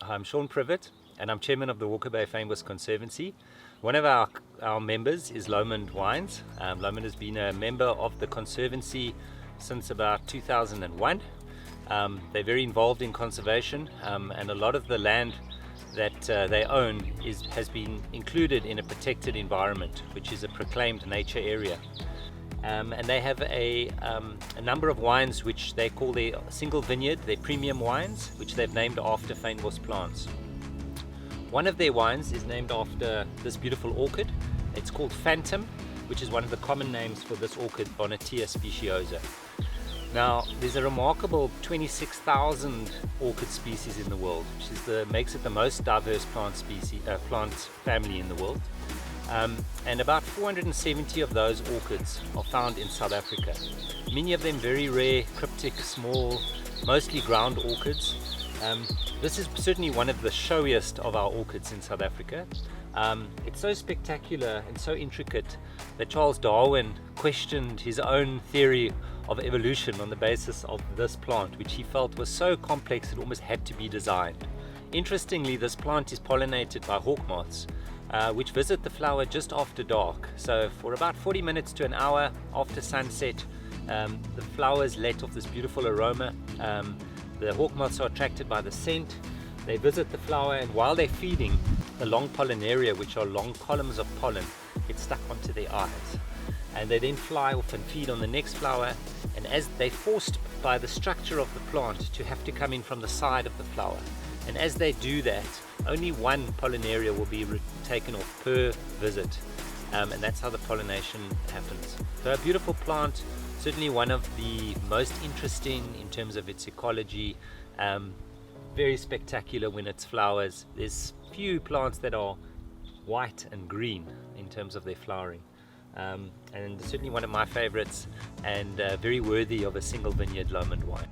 I'm Sean Privett and I'm chairman of the Walker Bay Famous Conservancy. One of our members is Lomond Wines. Lomond has been a member of the Conservancy since about 2001. They're very involved in conservation and a lot of the land that they own has been included in a protected environment, which is a proclaimed nature area. And they have a number of wines which they call their single vineyard, their premium wines, which they've named after famous plants. One of their wines is named after this beautiful orchid. It's called Phantom, which is one of the common names for this orchid, Bonitea speciosa. Now, there's a remarkable 26,000 orchid species in the world, which makes it the most diverse plant family in the world. And about 470 of those orchids are found in South Africa. Many of them very rare, cryptic, small, mostly ground orchids. This is certainly one of the showiest of our orchids in South Africa. It's so spectacular and so intricate that Charles Darwin questioned his own theory of evolution on the basis of this plant, which he felt was so complex it almost had to be designed. Interestingly, this plant is pollinated by hawk moths, which visit the flower just after dark. So for about 40 minutes to an hour after sunset, the flowers let off this beautiful aroma. The hawk moths are attracted by the scent. They visit the flower, and while they're feeding, the long pollinaria, which are long columns of pollen, get stuck onto their eyes. And they then fly off and feed on the next flower. And as they're forced by the structure of the plant to have to come in from the side of the flower, and as they do that, only one pollinaria will be taken off per visit, and that's how the pollination happens. So a beautiful plant, certainly one of the most interesting in terms of its ecology, very spectacular when it flowers. There's few plants that are white and green in terms of their flowering, and certainly one of my favorites, and very worthy of a single vineyard Lomond wine.